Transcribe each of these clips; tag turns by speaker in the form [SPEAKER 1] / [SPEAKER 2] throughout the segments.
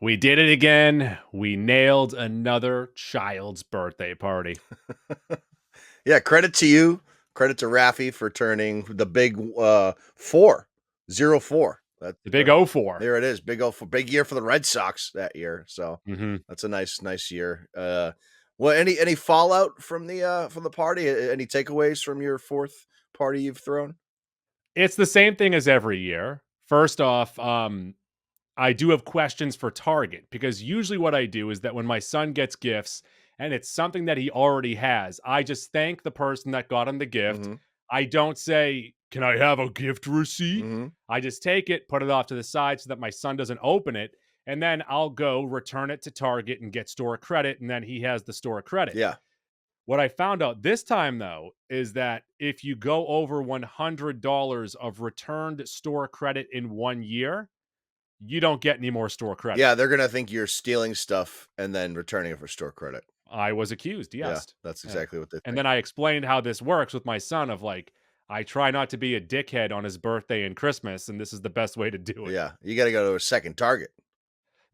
[SPEAKER 1] We did it again. We nailed another child's birthday party.
[SPEAKER 2] Yeah, credit to you. Credit to Rafi for turning the big 404.
[SPEAKER 1] The big 04.
[SPEAKER 2] There it is. Big 04. Big year for the Red Sox that year. So
[SPEAKER 1] Mhm.
[SPEAKER 2] that's a nice year. Well, any fallout from the party? Any takeaways from your fourth party you've thrown?
[SPEAKER 1] It's the same thing as every year. First off, I do have questions for Target because usually what I do is that when my son gets gifts and it's something that he already has, I just thank the person that got him the gift.
[SPEAKER 2] Mm-hmm.
[SPEAKER 1] I don't say, "Can I have a gift receipt?"
[SPEAKER 2] Mm-hmm.
[SPEAKER 1] I just take it, put it off to the side so that my son doesn't open it, and then I'll go return it to Target and get store credit, and then he has the store credit.
[SPEAKER 2] Yeah.
[SPEAKER 1] What I found out this time, though, is that if you go over $100 of returned store credit in 1 year, you don't get any more store credit.
[SPEAKER 2] Yeah, they're gonna think you're stealing stuff and then returning it for store credit.
[SPEAKER 1] I was accused,
[SPEAKER 2] Yeah,
[SPEAKER 1] yes.
[SPEAKER 2] that's
[SPEAKER 1] Yeah.
[SPEAKER 2] exactly what they
[SPEAKER 1] And
[SPEAKER 2] think.
[SPEAKER 1] then I explained how this works with my son of like, I try not to be a dickhead on his birthday and Christmas, and this is the best way to do it.
[SPEAKER 2] Yeah, you got to go to a second Target.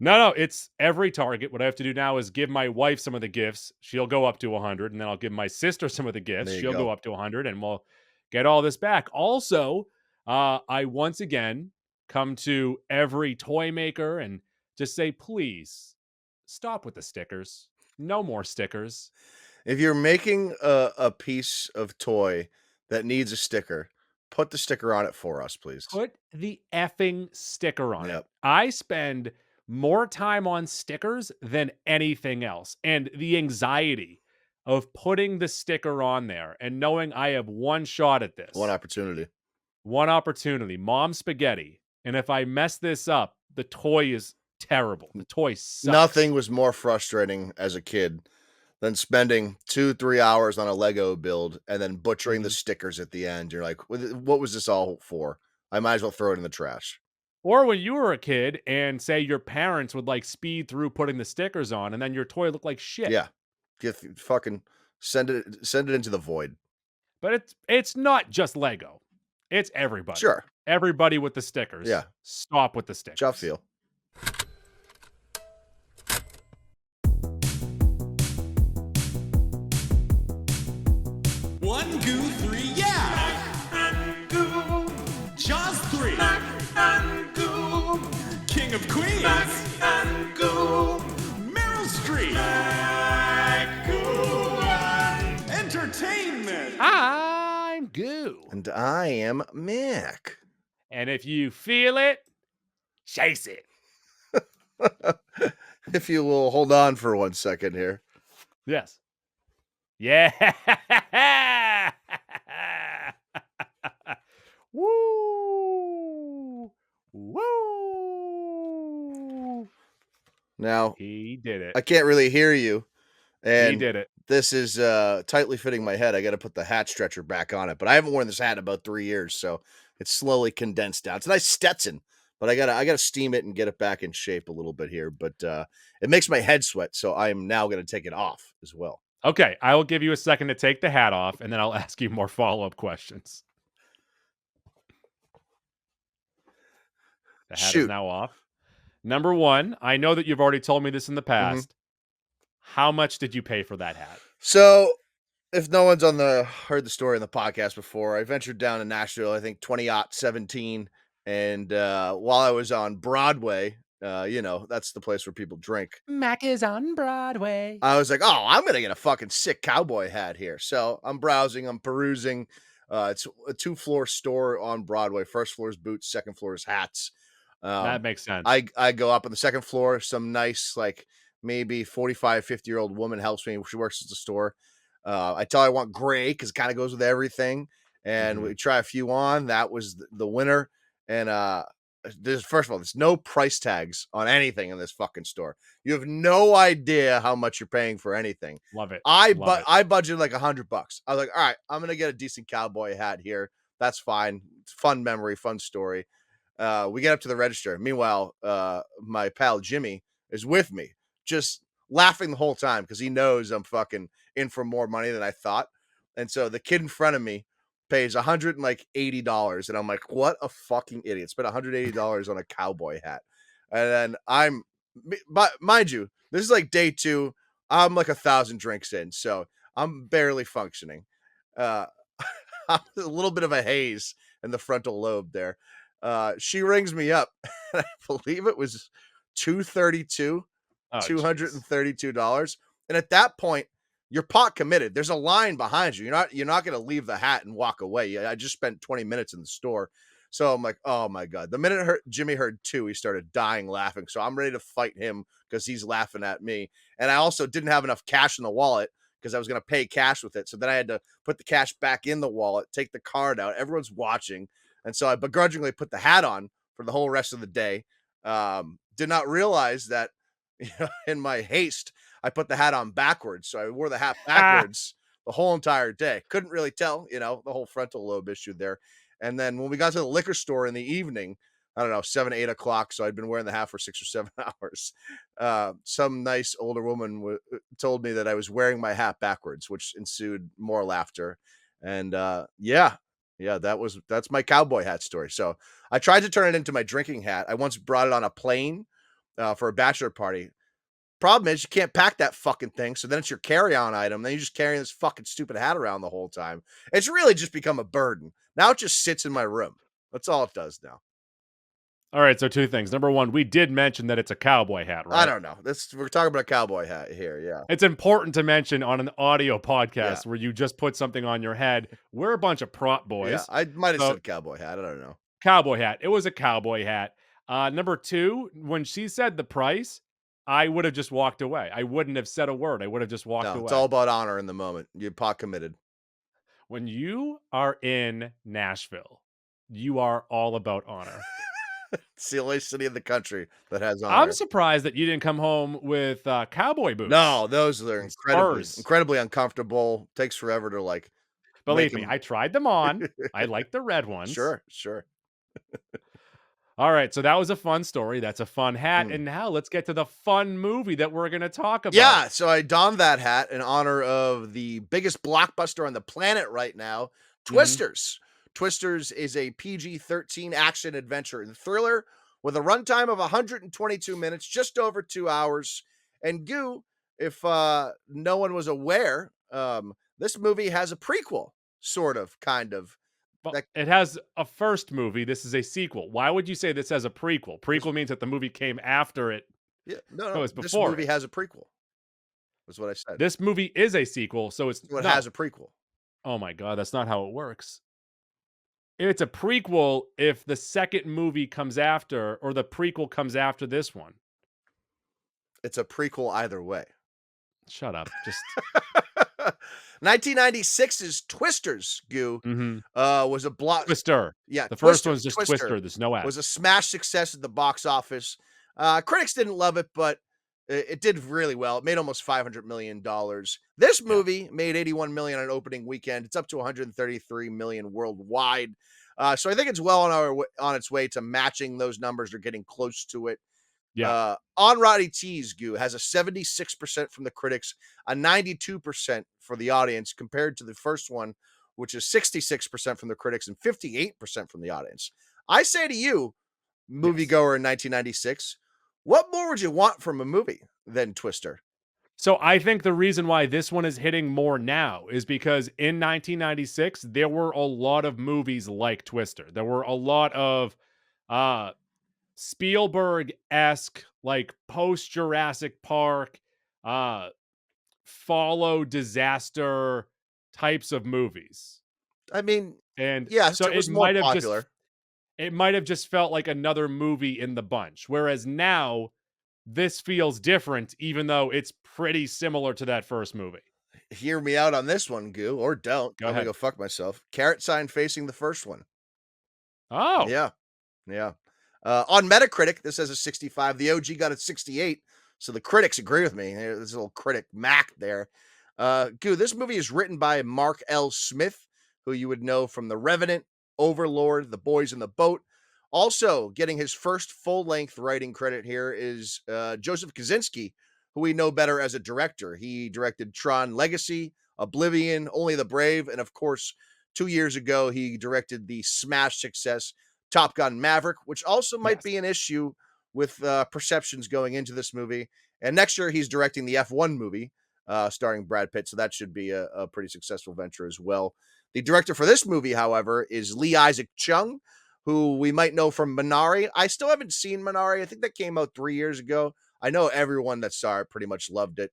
[SPEAKER 1] No, it's every Target. What I have to do now is give my wife some of the gifts. She'll go up to 100, and then I'll give my sister some of the gifts.
[SPEAKER 2] There you
[SPEAKER 1] She'll go
[SPEAKER 2] go.
[SPEAKER 1] up to 100, and we'll get all this back. Also, I once again come to every toy maker and just say, please stop with the stickers. No more stickers.
[SPEAKER 2] If you're making a piece of toy that needs a sticker, put the sticker on it for us, please.
[SPEAKER 1] Put the effing sticker on it.
[SPEAKER 2] Yep.
[SPEAKER 1] I spend more time on stickers than anything else. And the anxiety of putting the sticker on there and knowing I have one shot at
[SPEAKER 2] One
[SPEAKER 1] this,
[SPEAKER 2] opportunity.
[SPEAKER 1] one opportunity, mom spaghetti. And if I mess this up, the toy is terrible. The toy sucks.
[SPEAKER 2] Nothing was more frustrating as a kid than spending 2-3 hours on a Lego build and then butchering the stickers at the end. You're like, what was this all for? I might as well throw it in the trash.
[SPEAKER 1] Or when you were a kid and say your parents would like speed through putting the stickers on and then your toy looked like shit.
[SPEAKER 2] Yeah. Fucking send it into the void.
[SPEAKER 1] But it's not just Lego. It's everybody.
[SPEAKER 2] Sure.
[SPEAKER 1] Everybody with the stickers.
[SPEAKER 2] Yeah.
[SPEAKER 1] Stop with the stickers.
[SPEAKER 2] How feel.
[SPEAKER 3] One, goo, three, yeah! Goo. Jaws 3. Goo. King of Queens. Goo. Meryl Streep. Goo. Entertainment.
[SPEAKER 1] I'm Goo.
[SPEAKER 2] And I am Mac.
[SPEAKER 1] And if you feel it, chase it.
[SPEAKER 2] If you will hold on for 1 second here.
[SPEAKER 1] Yes. Yeah. Woo. Woo.
[SPEAKER 2] Now,
[SPEAKER 1] He did it.
[SPEAKER 2] I can't really hear you. And
[SPEAKER 1] He did it.
[SPEAKER 2] this is tightly fitting my head. I got to put the hat stretcher back on it, but I haven't worn this hat in about 3 years, so it's slowly condensed down. It's a nice Stetson, but I gotta steam it and get it back in shape a little bit here. But it makes my head sweat, so I am now going to take it off as well.
[SPEAKER 1] Okay, I will give you a second to take the hat off, and then I'll ask you more follow-up questions. The hat is now off. Number one, I know that you've already told me this in the past. How much did you pay for that hat?
[SPEAKER 2] So, if no one's heard the story on the podcast before, I ventured down to Nashville, I think 2017, and while I was on Broadway, that's the place where people drink.
[SPEAKER 1] Mac is on Broadway.
[SPEAKER 2] I was like, oh, I'm gonna get a fucking sick cowboy hat here. So I'm browsing, I'm perusing. It's a 2-floor store on Broadway. First floor is boots, second floor is hats.
[SPEAKER 1] That makes sense.
[SPEAKER 2] I go up on the second floor. Some nice, like maybe 45, 50-year-old woman helps me. She works at the store. I tell her I want gray because it kind of goes with everything. And we try a few on. That was the winner. And first of all, there's no price tags on anything in this fucking store. You have no idea how much you're paying for anything.
[SPEAKER 1] Love it.
[SPEAKER 2] I budgeted like $100. I was like, all right, I'm gonna get a decent cowboy hat here. That's fine. It's fun memory, fun story. We get up to the register. Meanwhile, my pal Jimmy is with me, just laughing the whole time because he knows I'm fucking in for more money than I thought. And so the kid in front of me pays $180, and I'm like, what a fucking idiot! Spent $180 on a cowboy hat, and then I'm But mind you, this is like day 2. I'm like 1,000 drinks in, so I'm barely functioning. Uh, I'm a little bit of a haze in the frontal lobe there. She rings me up, and I believe it was 232,
[SPEAKER 1] Oh, jeez.
[SPEAKER 2] $232. And at that point, you're pot committed. There's a line behind you. You're not going to leave the hat and walk away. I just spent 20 minutes in the store. So I'm like, oh my God. The minute Jimmy heard 2, he started dying laughing. So I'm ready to fight him because he's laughing at me. And I also didn't have enough cash in the wallet because I was going to pay cash with it. So then I had to put the cash back in the wallet, take the card out. Everyone's watching. And so I begrudgingly put the hat on for the whole rest of the day. Did not realize that in my haste, I put the hat on backwards. So I wore the hat
[SPEAKER 1] Ah,
[SPEAKER 2] backwards the whole entire day. Couldn't really tell, the whole frontal lobe issue there. And then when we got to the liquor store in the evening, I don't know, 7, 8 o'clock. So I'd been wearing the hat for 6 or 7 hours. Some nice older woman told me that I was wearing my hat backwards, which ensued more laughter. And yeah, that's my cowboy hat story. So I tried to turn it into my drinking hat. I once brought it on a plane for a bachelor party. Problem is, you can't pack that fucking thing. So then it's your carry-on item. Then you're just carrying this fucking stupid hat around the whole time. It's really just become a burden. Now it just sits in my room. That's all it does now.
[SPEAKER 1] all right, so 2 things. Number 1, we did mention that it's a cowboy hat,
[SPEAKER 2] I
[SPEAKER 1] right?
[SPEAKER 2] don't know. We're talking about a cowboy hat here. Yeah.
[SPEAKER 1] It's important to mention on an audio
[SPEAKER 2] Yeah.
[SPEAKER 1] podcast where you just put something on your head. We're a bunch of prop
[SPEAKER 2] Yeah.
[SPEAKER 1] boys.
[SPEAKER 2] I might have
[SPEAKER 1] So
[SPEAKER 2] said cowboy hat. I don't know.
[SPEAKER 1] cowboy hat. It was a cowboy hat. Number 2, when she said the price, I would have just walked away. I wouldn't have said a word. I would have just walked
[SPEAKER 2] No, it's
[SPEAKER 1] away.
[SPEAKER 2] all about honor in the moment. You're pot committed.
[SPEAKER 1] When you are in Nashville, you are all about honor.
[SPEAKER 2] It's the only city in the country that has
[SPEAKER 1] I'm
[SPEAKER 2] honor.
[SPEAKER 1] surprised that you didn't come home with cowboy boots.
[SPEAKER 2] No, those are
[SPEAKER 1] and
[SPEAKER 2] incredibly,
[SPEAKER 1] spurs.
[SPEAKER 2] incredibly uncomfortable. Takes forever to make
[SPEAKER 1] Believe me,
[SPEAKER 2] them.
[SPEAKER 1] I tried them on. I like the red ones.
[SPEAKER 2] Sure.
[SPEAKER 1] All right, so that was a fun story. That's a fun hat.
[SPEAKER 2] Mm.
[SPEAKER 1] And now let's get to the fun movie that we're going to talk about.
[SPEAKER 2] Yeah, so I donned that hat in honor of the biggest blockbuster on the planet right now,
[SPEAKER 1] Mhm.
[SPEAKER 2] Twisters. Twisters is a PG-13 action adventure and thriller with a runtime of 122 minutes, just over 2 hours. And Goo, if no one was aware, this movie has a prequel, sort of, kind of.
[SPEAKER 1] But
[SPEAKER 2] That
[SPEAKER 1] it has a first movie. This is a sequel. Why would you say this has a prequel?
[SPEAKER 2] this,
[SPEAKER 1] Prequel means that the movie came after it.
[SPEAKER 2] yeah, no,
[SPEAKER 1] No,
[SPEAKER 2] no,
[SPEAKER 1] it's
[SPEAKER 2] this
[SPEAKER 1] before
[SPEAKER 2] movie
[SPEAKER 1] it.
[SPEAKER 2] has a prequel. Was what I said.
[SPEAKER 1] This movie is a sequel, so it's
[SPEAKER 2] What
[SPEAKER 1] no.
[SPEAKER 2] has a prequel?
[SPEAKER 1] Oh my god, that's not how it works. It's a prequel if the second movie comes after or the prequel comes after this one.
[SPEAKER 2] It's a prequel either way.
[SPEAKER 1] Shut up. Just
[SPEAKER 2] 1996's Twisters, Goo,
[SPEAKER 1] mhm.
[SPEAKER 2] was a block.
[SPEAKER 1] Twister.
[SPEAKER 2] Yeah,
[SPEAKER 1] The first
[SPEAKER 2] Twister.
[SPEAKER 1] one's just
[SPEAKER 2] Twister
[SPEAKER 1] Twister, there's no
[SPEAKER 2] was a
[SPEAKER 1] S.
[SPEAKER 2] smash success at the box office. Critics didn't love it, but it did really well. It made almost $500 million. This
[SPEAKER 1] Yeah.
[SPEAKER 2] movie made 81 million on opening weekend. It's up to 133 million worldwide. So I think it's well on its way to matching those numbers or getting close to it.
[SPEAKER 1] Yeah.
[SPEAKER 2] On Roddy T's Goo has a 76% from the critics, a 92% for the audience, compared to the first one, which is 66% from the critics and 58% from the audience. I say to you,
[SPEAKER 1] Yes.
[SPEAKER 2] moviegoer in 1996, what more would you want from a movie than Twister?
[SPEAKER 1] So I think the reason why this one is hitting more now is because in 1996 there were a lot of movies like Twister. There were a lot of uh Spielberg-esque, like post Jurassic Park, uh follow disaster types of movies.
[SPEAKER 2] I mean,
[SPEAKER 1] And
[SPEAKER 2] yes,
[SPEAKER 1] so
[SPEAKER 2] it was more popular.
[SPEAKER 1] it might have just felt like another movie in the bunch. Whereas now this feels different, even though it's pretty similar to that first movie.
[SPEAKER 2] Hear me out on this one, Goo, or don't.
[SPEAKER 1] Go
[SPEAKER 2] I'm gonna
[SPEAKER 1] ahead.
[SPEAKER 2] go fuck myself. Carrot sign facing the first one.
[SPEAKER 1] Oh,
[SPEAKER 2] Yeah. Yeah. On Metacritic, this has a 65. The OG got a 68. So the critics agree with me. There's a little critic Mac there. Goo, this movie is written by Mark L. Smith, who you would know from The Revenant, Overlord, The Boys in the Boat. Also, getting his first full-length writing credit here is Joseph Kaczynski, who we know better as a director. He directed Tron Legacy, Oblivion, Only the Brave, and of course, 2 years ago, he directed the smash success Top Gun Maverick, which also might
[SPEAKER 1] yes.
[SPEAKER 2] be an issue with perceptions going into this movie. And next year, he's directing the F1 movie starring Brad Pitt. So that should be a pretty successful venture as well. The director for this movie, however, is Lee Isaac Chung, who we might know from Minari. I still haven't seen Minari. I think that came out 3 years ago. I know everyone that saw it pretty much loved it.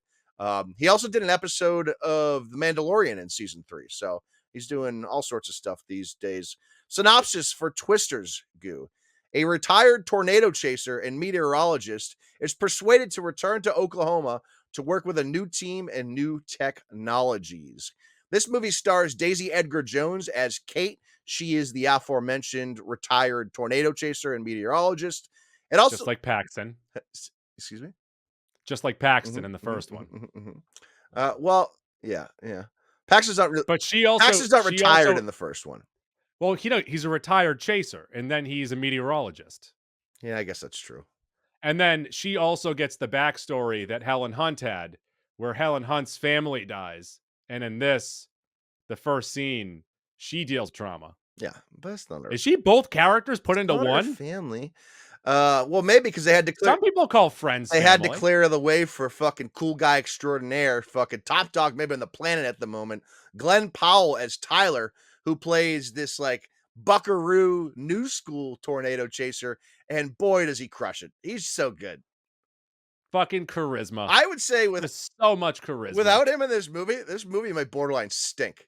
[SPEAKER 2] He also did an episode of The Mandalorian in season 3. So he's doing all sorts of stuff these days. Synopsis for Twisters, Goo. A retired tornado chaser and meteorologist is persuaded to return to Oklahoma to work with a new team and new technologies. This movie stars Daisy Edgar-Jones as Kate. She is the aforementioned retired tornado chaser and meteorologist. And also,
[SPEAKER 1] just like Paxton.
[SPEAKER 2] Excuse me?
[SPEAKER 1] Just like Paxton in the first one.
[SPEAKER 2] Well, yeah. Paxton's not really,
[SPEAKER 1] But
[SPEAKER 2] Paxton's not retired in the first one.
[SPEAKER 1] Well, he's a retired chaser, and then he's a meteorologist.
[SPEAKER 2] Yeah, I guess that's true.
[SPEAKER 1] And then she also gets the backstory that Helen Hunt had, where Helen Hunt's family dies. And in this, the first scene, she deals trauma.
[SPEAKER 2] Yeah, but that's not her.
[SPEAKER 1] Is she both characters put into one?
[SPEAKER 2] Family. Well, maybe because they had to clear.
[SPEAKER 1] Some people call Friends
[SPEAKER 2] They
[SPEAKER 1] family.
[SPEAKER 2] had to clear the way for fucking cool guy extraordinaire, fucking top dog maybe on the planet at the moment, Glen Powell as Tyler, who plays this like buckaroo new school tornado chaser, and boy does he crush it. He's so good.
[SPEAKER 1] Fucking charisma.
[SPEAKER 2] I would say
[SPEAKER 1] There's so much charisma.
[SPEAKER 2] without him in this movie might borderline stink.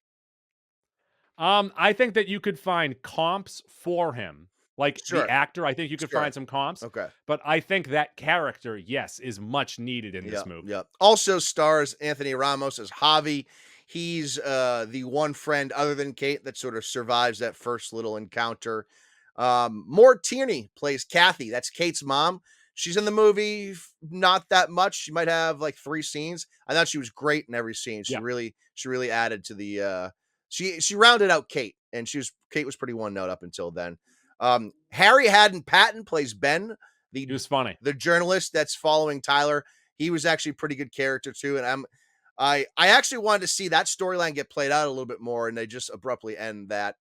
[SPEAKER 1] I think that you could find comps for him. Like
[SPEAKER 2] Sure.
[SPEAKER 1] the actor, I think you could
[SPEAKER 2] Sure.
[SPEAKER 1] find some comps.
[SPEAKER 2] Okay.
[SPEAKER 1] But I think that character, yes, is much needed in this movie.
[SPEAKER 2] Yep. Also stars Anthony Ramos as Javi. He's the one friend other than Kate that sort of survives that first little encounter. Maura Tierney plays Kathy. That's Kate's mom. She's in the movie not that much. She might have like 3 scenes. I thought she was great in every scene. She really added to the she rounded out Kate, and Kate was pretty one note up until then. Harry Haddon Patton plays Ben,
[SPEAKER 1] He was funny.
[SPEAKER 2] the journalist that's following Tyler. He was actually a pretty good character too, and I actually wanted to see that storyline get played out a little bit more, and they just abruptly end that.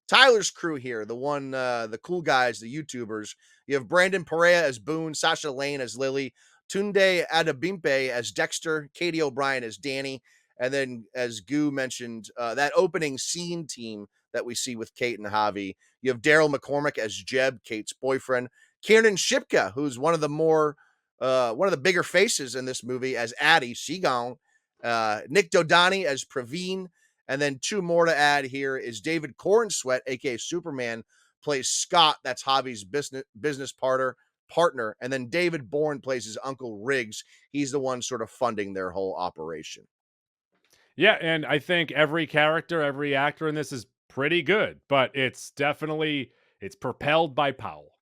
[SPEAKER 2] Tyler's crew here, the cool guys, the YouTubers. You have Brandon Perea as Boone, Sasha Lane as Lily, Tunde Adebimpe as Dexter, Katie O'Brien as Danny, and then as Goo mentioned, that opening scene team that we see with Kate and Javi. You have Daryl McCormick as Jeb, Kate's boyfriend, Kiernan Shipka, who's one of the bigger faces in this movie as Addie Seagon, Nick Dodani as Praveen, and then 2 more to add here is David Cornsweat, aka Superman, plays Scott. That's Javi's business partner, and then David Bourne plays his uncle Riggs. He's the one sort of funding their whole operation.
[SPEAKER 1] Yeah, and I think every character, every actor in this is pretty good, but it's propelled by Powell.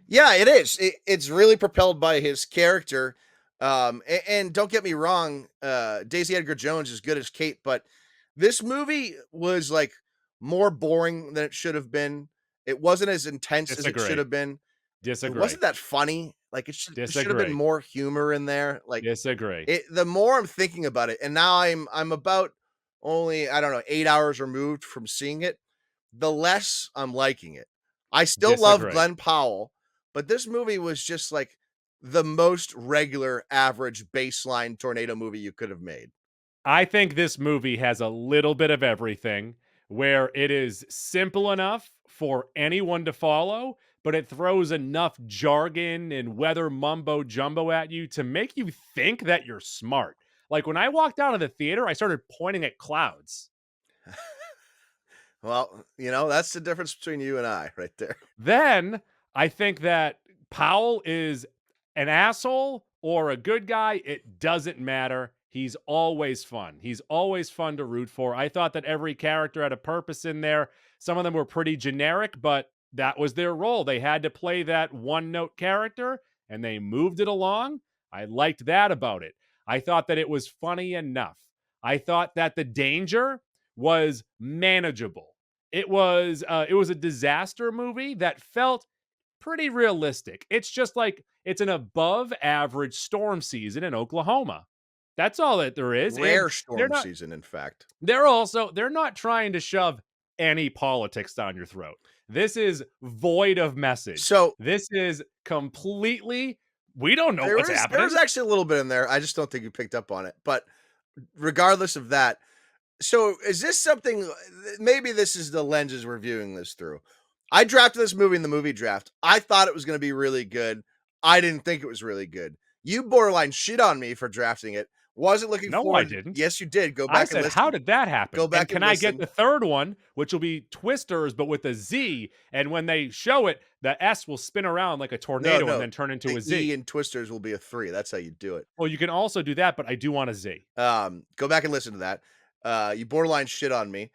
[SPEAKER 2] Yeah, it is. It's really propelled by his character. And don't get me wrong, Daisy Edgar-Jones is good as Kate, but this movie was like more boring than it should have been. It wasn't as intense as it should have been.
[SPEAKER 1] Disagree.
[SPEAKER 2] It wasn't that funny. Like it should have been more humor in there. Like
[SPEAKER 1] disagree.
[SPEAKER 2] The more I'm thinking about it, and now I'm about only, I don't know, 8 hours removed from seeing it, the less I'm liking it. I still love Glen Powell, but this movie was just like the most regular, average baseline tornado movie you could have made.
[SPEAKER 1] I think this movie has a little bit of everything, where it is simple enough for anyone to follow, but it throws enough jargon and weather mumbo jumbo at you to make you think that you're smart. Like when I walked out of the theater, I started pointing at clouds.
[SPEAKER 2] Well, that's the difference between you and I right there.
[SPEAKER 1] Then I think that Powell is an asshole or a good guy. It doesn't matter. He's always fun. He's always fun to root for. I thought that every character had a purpose in there. Some of them were pretty generic, but that was their role. They had to play that one-note character, and they moved it along. I liked that about it. I thought that it was funny enough. I thought that the danger was manageable. It was a disaster movie that felt pretty realistic. It's just like it's an above average storm season in Oklahoma. That's all that there is.
[SPEAKER 2] Rare storm season, in fact.
[SPEAKER 1] They're not trying to shove any politics down your throat. This is void of message.
[SPEAKER 2] So
[SPEAKER 1] This is completely, we don't know what's
[SPEAKER 2] there
[SPEAKER 1] happening.
[SPEAKER 2] is actually a little bit in there. I just don't think you picked up on it. But regardless of that, so is this something? Maybe this is the lenses we're viewing this through. I drafted this movie in the movie draft. I thought it was going to be really good. I didn't think it was really good. You borderline shit on me for drafting it. Wasn't looking
[SPEAKER 1] No,
[SPEAKER 2] forward.
[SPEAKER 1] I didn't.
[SPEAKER 2] Yes, you did. Go
[SPEAKER 1] I
[SPEAKER 2] back and
[SPEAKER 1] said,
[SPEAKER 2] listen.
[SPEAKER 1] how did that happen?
[SPEAKER 2] Go back
[SPEAKER 1] and can
[SPEAKER 2] and
[SPEAKER 1] I get
[SPEAKER 2] listen.
[SPEAKER 1] the third one, which will be Twisters, but with a Z? And when they show it, the S will spin around like a tornado and then turn into
[SPEAKER 2] the
[SPEAKER 1] a Z.
[SPEAKER 2] E in Twisters will be a 3. That's how you do it.
[SPEAKER 1] Well, you can also do that, but I do want a Z.
[SPEAKER 2] Go back and listen to that. You borderline shit on me.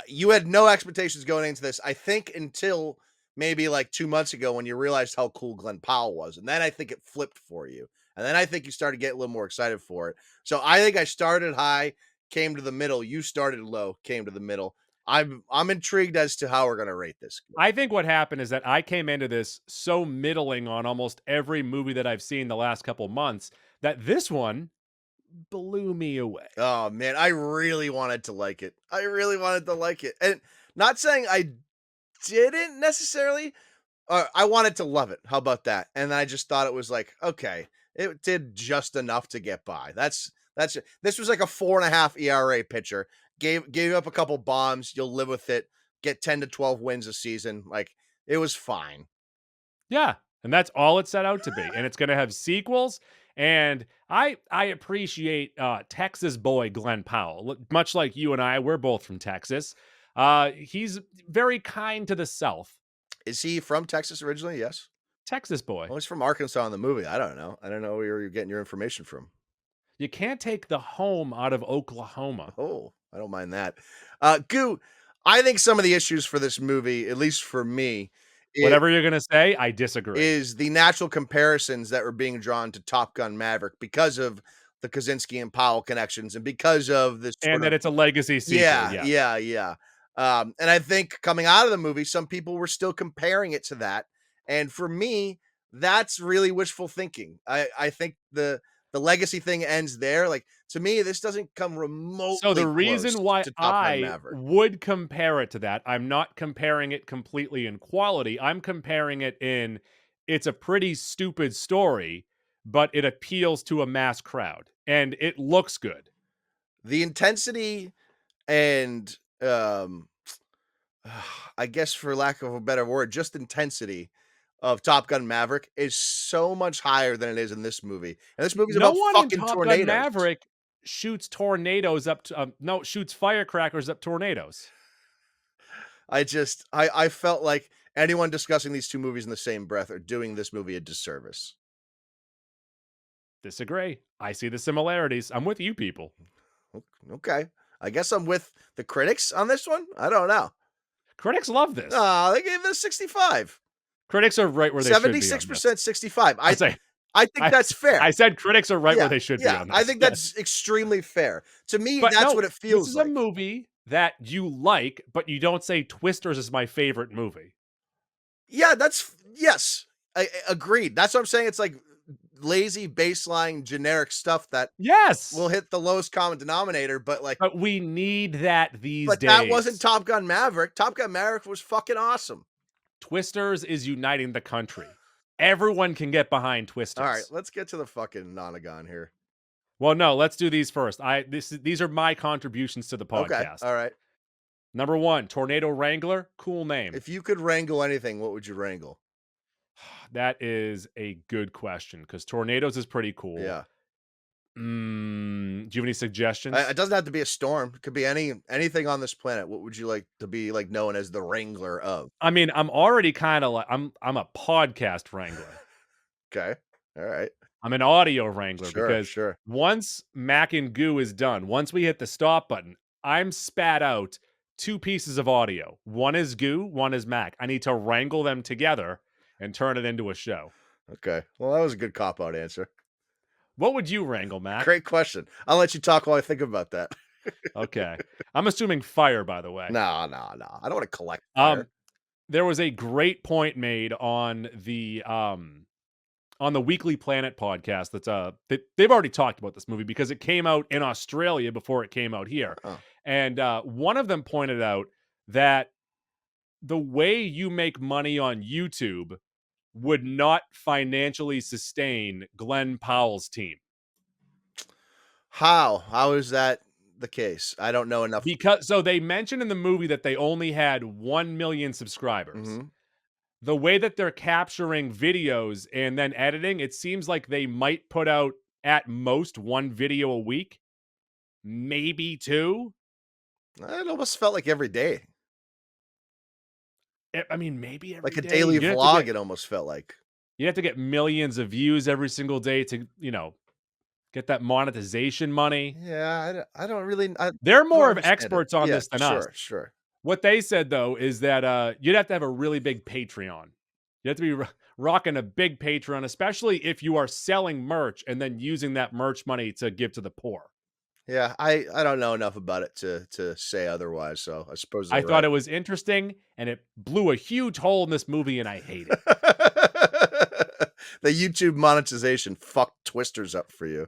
[SPEAKER 2] You had no expectations going into this, I think, until maybe like 2 months ago when you realized how cool Glen Powell was. And then I think it flipped for you. And then I think you started getting a little more excited for it. So I think I started high, came to the middle. You started low, came to the middle. I'm intrigued as to how we're going to rate this.
[SPEAKER 1] I think what happened is that I came into this so middling on almost every movie that I've seen the last couple months that this one blew me away.
[SPEAKER 2] Oh, man, I really wanted to like it. And not saying I didn't necessarily. I wanted to love it. How about that? And I just thought it was like, okay, it did just enough to get by. That's this was like a 4.5 ERA pitcher. Gave up a couple bombs. You'll live with it. Get 10 to 12 wins a season. Like, it was fine.
[SPEAKER 1] Yeah, and that's all it set out to be. And it's going to have sequels. And I appreciate Texas boy Glen Powell. Much like you and I, we're both from Texas. He's very kind to the South.
[SPEAKER 2] Is he from Texas originally? Yes.
[SPEAKER 1] Texas boy.
[SPEAKER 2] Well, he's from Arkansas in the movie. I don't know. I don't know where you're getting your information from.
[SPEAKER 1] You can't take the home out of Oklahoma.
[SPEAKER 2] Oh, I don't mind that. Goo, I think some of the issues for this movie, at least for me,
[SPEAKER 1] Whatever you're going to say, I disagree.
[SPEAKER 2] is the natural comparisons that were being drawn to Top Gun Maverick because of the Kaczynski and Powell connections and because of this.
[SPEAKER 1] And that it's a legacy sequel.
[SPEAKER 2] Yeah. And I think coming out of the movie, some people were still comparing it to that. And for me, that's really wishful thinking. I think the legacy thing ends there. Like, to me, this doesn't come remotely.
[SPEAKER 1] So the reason why
[SPEAKER 2] to Top Gun
[SPEAKER 1] I
[SPEAKER 2] Maverick
[SPEAKER 1] would compare it to that, I'm not comparing it completely in quality. I'm comparing it in, it's a pretty stupid story, but it appeals to a mass crowd and it looks good.
[SPEAKER 2] The intensity and I guess, for lack of a better word, just intensity of Top Gun Maverick is so much higher than it is in this movie. And this movie's
[SPEAKER 1] No
[SPEAKER 2] about
[SPEAKER 1] one
[SPEAKER 2] fucking
[SPEAKER 1] in Top
[SPEAKER 2] tornadoes.
[SPEAKER 1] Gun Maverick shoots tornadoes up to shoots firecrackers up tornadoes.
[SPEAKER 2] I felt like anyone discussing these two movies in the same breath are doing this movie a disservice.
[SPEAKER 1] Disagree. I see the similarities. I'm with you people.
[SPEAKER 2] Okay. I guess I'm with the critics on this one. I don't know.
[SPEAKER 1] Critics love this.
[SPEAKER 2] They gave this 65.
[SPEAKER 1] Critics are right where they should be.
[SPEAKER 2] 76%, 65. I think
[SPEAKER 1] I-
[SPEAKER 2] that's fair.
[SPEAKER 1] I said critics are right where they should be on this.
[SPEAKER 2] I think that's extremely fair. To me,
[SPEAKER 1] But
[SPEAKER 2] that's
[SPEAKER 1] no,
[SPEAKER 2] what it feels
[SPEAKER 1] This is
[SPEAKER 2] like.
[SPEAKER 1] a movie that you like, but you don't say Twisters is my favorite movie.
[SPEAKER 2] Yeah, yes. I agreed. That's what I'm saying. It's like lazy baseline generic stuff that
[SPEAKER 1] Yes,
[SPEAKER 2] will hit the lowest common denominator, but
[SPEAKER 1] we need that these days.
[SPEAKER 2] That wasn't Top Gun Maverick. Top Gun Maverick was fucking awesome.
[SPEAKER 1] Twisters is uniting the country. Everyone can get behind Twisters.
[SPEAKER 2] All right, let's get to the fucking nonagon here.
[SPEAKER 1] Well, no, let's do these first. These are my contributions to the podcast.
[SPEAKER 2] Okay, all right.
[SPEAKER 1] Number 1, Tornado Wrangler, cool name.
[SPEAKER 2] If you could wrangle anything, what would you wrangle?
[SPEAKER 1] That is a good question because tornadoes is pretty cool.
[SPEAKER 2] Yeah.
[SPEAKER 1] Do you have any suggestions?
[SPEAKER 2] It doesn't have to be a storm. It could be anything on this planet. What would you like to be like known as the wrangler of?
[SPEAKER 1] I mean, I'm already kind of like I'm a podcast wrangler.
[SPEAKER 2] Okay. All right.
[SPEAKER 1] I'm an audio wrangler because
[SPEAKER 2] sure.
[SPEAKER 1] once Mac and Goo is done, once we hit the stop button, I'm spat out 2 pieces of audio. One is Goo, one is Mac. I need to wrangle them together and turn it into a show.
[SPEAKER 2] Okay. Well, that was a good cop-out answer.
[SPEAKER 1] What would you wrangle, Mac?
[SPEAKER 2] Great question. I'll let you talk while I think about that.
[SPEAKER 1] Okay. I'm assuming fire, by the way.
[SPEAKER 2] No. I don't want to collect fire.
[SPEAKER 1] There was a great point made on the Weekly Planet podcast. They've already talked about this movie because it came out in Australia before it came out here.
[SPEAKER 2] Oh.
[SPEAKER 1] And one of them pointed out that the way you make money on YouTube would not financially sustain Glen Powell's team.
[SPEAKER 2] How is that the case? I don't know enough.
[SPEAKER 1] Because so they mentioned in the movie that they only had 1 million subscribers.
[SPEAKER 2] Mhm.
[SPEAKER 1] The way that they're capturing videos and then editing, it seems like they might put out at most 1 video a week, maybe 2.
[SPEAKER 2] It almost felt like every day.
[SPEAKER 1] I mean, maybe every
[SPEAKER 2] Like a
[SPEAKER 1] day.
[SPEAKER 2] daily
[SPEAKER 1] You'd have to
[SPEAKER 2] vlog,
[SPEAKER 1] get
[SPEAKER 2] it almost felt like.
[SPEAKER 1] you'd have to get millions of views every single day to, get that monetization money.
[SPEAKER 2] Yeah, I don't really I
[SPEAKER 1] They're
[SPEAKER 2] don't
[SPEAKER 1] more of
[SPEAKER 2] understand it.
[SPEAKER 1] experts on
[SPEAKER 2] Yeah,
[SPEAKER 1] this than us.
[SPEAKER 2] sure.
[SPEAKER 1] What they said, though, is that, you'd have to have a really big Patreon. You have to be rocking a big Patreon, especially if you are selling merch and then using that merch money to give to the poor.
[SPEAKER 2] Yeah, I don't know enough about it to say otherwise, so I suppose
[SPEAKER 1] I
[SPEAKER 2] they're
[SPEAKER 1] thought
[SPEAKER 2] right.
[SPEAKER 1] it was interesting, and it blew a huge hole in this movie, and I hate it.
[SPEAKER 2] The YouTube monetization fucked Twisters up for you.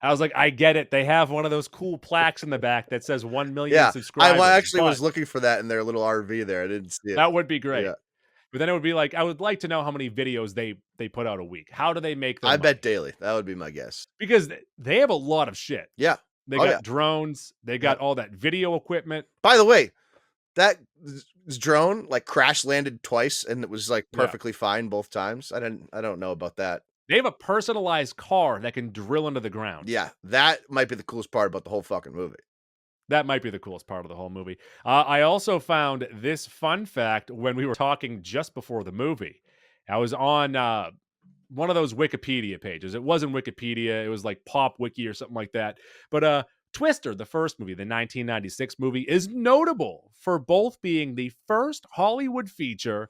[SPEAKER 1] I was like, I get it. They have one of those cool plaques in the back that says 1 million
[SPEAKER 2] Yeah,
[SPEAKER 1] subscribers.
[SPEAKER 2] I actually
[SPEAKER 1] but
[SPEAKER 2] was looking for that in their little RV there. I didn't see it.
[SPEAKER 1] that would be great.
[SPEAKER 2] Yeah.
[SPEAKER 1] But then it would be like, I would like to know how many videos they put out a week. How do they make their
[SPEAKER 2] I
[SPEAKER 1] money?
[SPEAKER 2] bet daily. That would be my guess.
[SPEAKER 1] Because they have a lot of shit.
[SPEAKER 2] Yeah.
[SPEAKER 1] They
[SPEAKER 2] Oh,
[SPEAKER 1] got
[SPEAKER 2] yeah.
[SPEAKER 1] drones. They got all that video equipment.
[SPEAKER 2] By the way, that drone like crash landed twice and it was like
[SPEAKER 1] Yeah.
[SPEAKER 2] perfectly fine both times. I don't know about that.
[SPEAKER 1] They have a personalized car that can drill into the ground.
[SPEAKER 2] Yeah, that might be the coolest part about the whole fucking movie.
[SPEAKER 1] That might be the coolest part of the whole movie. I also found this fun fact when we were talking just before the movie. I was on one of those Wikipedia pages. It wasn't Wikipedia. It was like Pop Wiki or something like that. But Twister, the first movie, the 1996 movie, is notable for both being the first Hollywood feature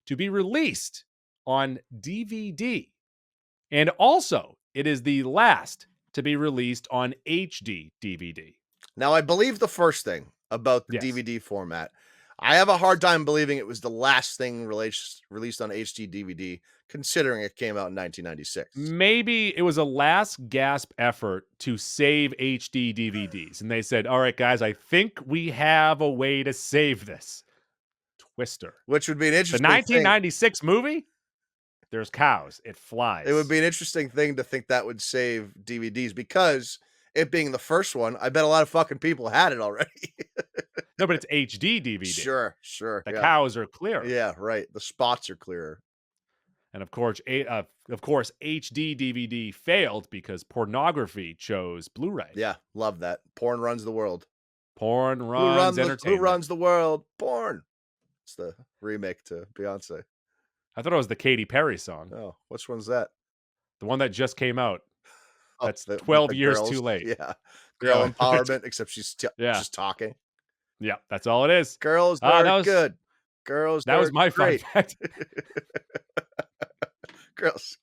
[SPEAKER 1] to be released on DVD. And also, it is the last to be released on HD DVD.
[SPEAKER 2] Now, I believe the first thing about the
[SPEAKER 1] Yes.
[SPEAKER 2] DVD format. I have a hard time believing it was the last thing released on HD DVD, considering it came out in 1996.
[SPEAKER 1] Maybe it was a last gasp effort to save HD DVDs. And they said, all right, guys, I think we have a way to save this. Twister.
[SPEAKER 2] Which would be an
[SPEAKER 1] The
[SPEAKER 2] interesting thing.
[SPEAKER 1] 1996 movie, there's cows. It flies.
[SPEAKER 2] It would be an interesting thing to think that would save DVDs because it being the first one, I bet a lot of fucking people had it already.
[SPEAKER 1] No, but it's HD DVD.
[SPEAKER 2] Sure.
[SPEAKER 1] The
[SPEAKER 2] Yeah.
[SPEAKER 1] cows are clear.
[SPEAKER 2] Yeah, right. The spots are clearer.
[SPEAKER 1] And of course, HD DVD failed because pornography chose Blu-ray.
[SPEAKER 2] Yeah, love that. Porn runs the world.
[SPEAKER 1] Porn runs entertainment.
[SPEAKER 2] Who runs the world? Porn. It's the remake to Beyonce.
[SPEAKER 1] I thought it was the Katy Perry song,
[SPEAKER 2] Oh, which one's that?
[SPEAKER 1] the one that just came out.
[SPEAKER 2] Oh,
[SPEAKER 1] That's
[SPEAKER 2] with
[SPEAKER 1] 12 years
[SPEAKER 2] girls.
[SPEAKER 1] too late.
[SPEAKER 2] Yeah. Girl
[SPEAKER 1] Yeah.
[SPEAKER 2] empowerment, except she's
[SPEAKER 1] Yeah.
[SPEAKER 2] just talking.
[SPEAKER 1] Yeah, that's all it is.
[SPEAKER 2] Girls
[SPEAKER 1] that
[SPEAKER 2] are
[SPEAKER 1] was-
[SPEAKER 2] good. Girls
[SPEAKER 1] That was
[SPEAKER 2] are
[SPEAKER 1] my fun
[SPEAKER 2] great.
[SPEAKER 1] fact.
[SPEAKER 2] Girls.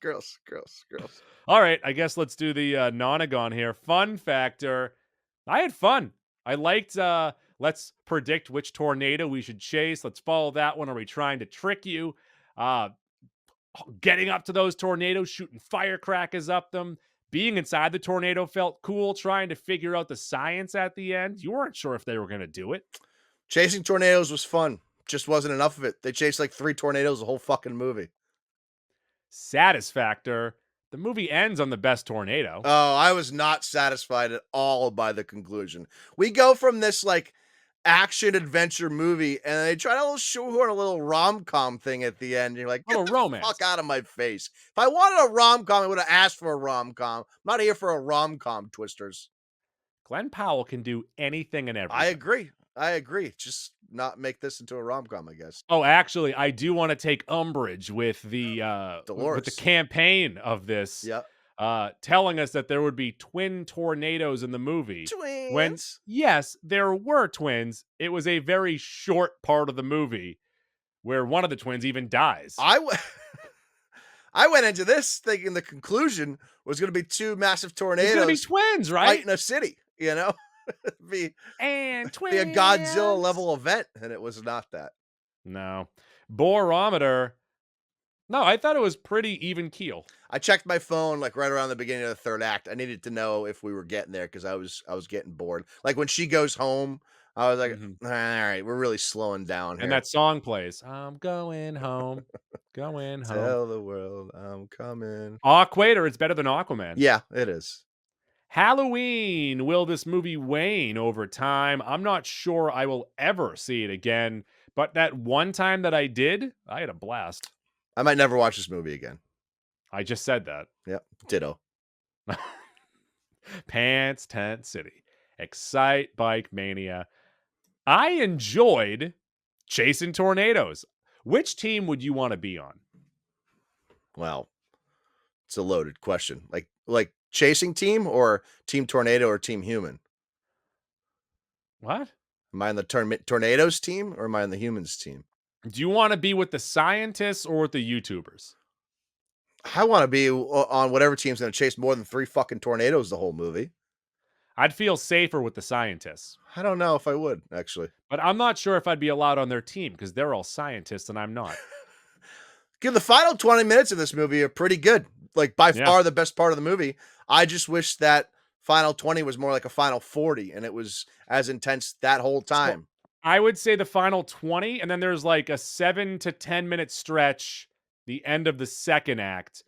[SPEAKER 1] All right, I guess let's do the nonagon here. Fun factor. I had fun. I liked let's predict which tornado we should chase. Let's follow that one. Are we trying to trick you? Getting up to those tornadoes, shooting firecrackers up them. Being inside the tornado felt cool. Trying to figure out the science at the end. You weren't sure if they were going to do it.
[SPEAKER 2] Chasing tornadoes was fun. Just wasn't enough of it. They chased like 3 tornadoes the whole fucking movie.
[SPEAKER 1] Satisfactor. The movie ends on the best tornado.
[SPEAKER 2] Oh, I was not satisfied at all by the conclusion. We go from this like action adventure movie, and they try to shoehorn a little rom-com thing at the end. You're like, get
[SPEAKER 1] Little
[SPEAKER 2] the
[SPEAKER 1] romance.
[SPEAKER 2] fuck out of my face. If I wanted a rom-com, I would have asked for a rom-com. I'm not here for a rom-com, Twisters.
[SPEAKER 1] Glen Powell can do anything and everything.
[SPEAKER 2] I agree. Just not make this into a rom-com, I guess.
[SPEAKER 1] Oh, actually, I do want to take umbrage with the
[SPEAKER 2] Dolores.
[SPEAKER 1] campaign of this,
[SPEAKER 2] Yep.
[SPEAKER 1] telling us that there would be twin tornadoes in the movie.
[SPEAKER 2] Twins.
[SPEAKER 1] When yes, there were twins. It was a very short part of the movie where one of the twins even dies.
[SPEAKER 2] I went into this thinking the conclusion was going to be 2 massive
[SPEAKER 1] It's gonna be
[SPEAKER 2] tornadoes
[SPEAKER 1] twins, right?
[SPEAKER 2] fighting a city, you know? be
[SPEAKER 1] And twins.
[SPEAKER 2] be a Godzilla level event, and it was not that.
[SPEAKER 1] No. Borometer. No, I thought it was pretty even keel.
[SPEAKER 2] I checked my phone like right around the beginning of the third act. I needed to know if we were getting there because I was getting bored. Like when she goes home, I was like,
[SPEAKER 1] Mhm.
[SPEAKER 2] all right, we're really slowing down
[SPEAKER 1] And
[SPEAKER 2] here.
[SPEAKER 1] that song plays, "I'm going home, going home."
[SPEAKER 2] Tell the world I'm coming.
[SPEAKER 1] Aquator, it's better than Aquaman.
[SPEAKER 2] Yeah, it is.
[SPEAKER 1] Halloween, will this movie wane over time? I'm not sure I will ever see it again, but that one time that I did, I had a blast.
[SPEAKER 2] I might never watch this movie again.
[SPEAKER 1] I just said that.
[SPEAKER 2] Yep, ditto.
[SPEAKER 1] Pants Tent City. Excite Bike Mania. I enjoyed chasing tornadoes. Which team would you want to be on?
[SPEAKER 2] Well, it's a loaded question. Like chasing team or team tornado or team human?
[SPEAKER 1] What?
[SPEAKER 2] Am I on the tornadoes team or am I on the humans team?
[SPEAKER 1] Do you want to be with the scientists or with the YouTubers?
[SPEAKER 2] I want to be on whatever team's going to chase more than 3 fucking tornadoes the whole movie.
[SPEAKER 1] I'd feel safer with the scientists,
[SPEAKER 2] I don't know if I would, actually.
[SPEAKER 1] but I'm not sure if I'd be allowed on their team because they're all scientists and I'm not.
[SPEAKER 2] Give the final 20 minutes of this movie are pretty good. Like by
[SPEAKER 1] Yeah.
[SPEAKER 2] far the best part of the movie. I just wish that final 20 was more like a final 40 and it was as intense that whole time.
[SPEAKER 1] I would say the final 20, and then there's like a 7 to 10 minute stretch, the end of the second act,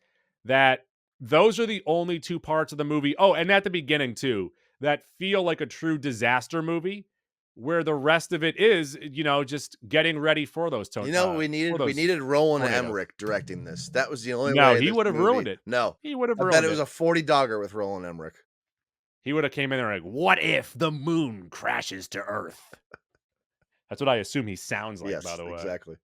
[SPEAKER 1] that those are the only two parts of the movie. Oh, and at the beginning too, that feel like a true disaster movie, where the rest of it is, just getting ready for those
[SPEAKER 2] You know what we needed? We needed Roland
[SPEAKER 1] tornadoes.
[SPEAKER 2] Emmerich directing this. That was the only
[SPEAKER 1] No,
[SPEAKER 2] way.
[SPEAKER 1] he
[SPEAKER 2] this
[SPEAKER 1] would have
[SPEAKER 2] movie-
[SPEAKER 1] ruined it.
[SPEAKER 2] No,
[SPEAKER 1] He would have
[SPEAKER 2] I
[SPEAKER 1] ruined
[SPEAKER 2] bet
[SPEAKER 1] it.
[SPEAKER 2] it was a 40-dogger with Roland Emmerich.
[SPEAKER 1] He would have came in there like, what if the moon crashes to Earth? That's what I assume he sounds like,
[SPEAKER 2] Yes,
[SPEAKER 1] by the way.
[SPEAKER 2] exactly.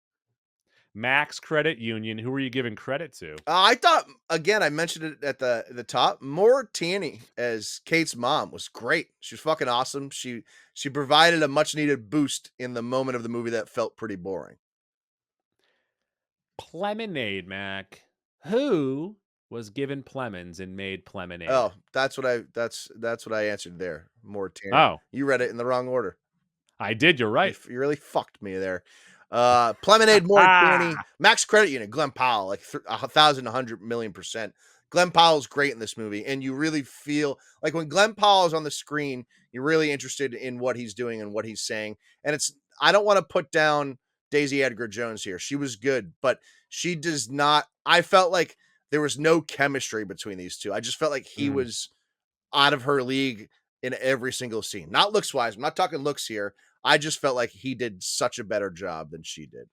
[SPEAKER 1] Max Credit Union, who are you giving credit to?
[SPEAKER 2] I thought, again, I mentioned it at the top. Maura Tierney as Kate's mom was great. She was fucking awesome. She provided a much needed boost in the moment of the movie that felt pretty boring.
[SPEAKER 1] Plemonade, Mac. Who was given Plemons and made Plemonade?
[SPEAKER 2] Oh, that's what I answered there. Maura Tierney.
[SPEAKER 1] Oh,
[SPEAKER 2] You read it in the wrong order.
[SPEAKER 1] I did. You're right.
[SPEAKER 2] You really fucked me there. Plemonade, Maura Tierney, Max Credit Unit, Glen Powell, like 1,000, 100,000,000%. Glen Powell's great in this movie, and you really feel like when Glen Powell is on the screen, you're really interested in what he's doing and what he's saying. And I don't want to put down Daisy Edgar-Jones here. She was good, but she does not. I felt like there was no chemistry between these two. I just felt like he was out of her league in every single scene. Not looks wise. I'm not talking looks here. I just felt like he did such a better job than she did.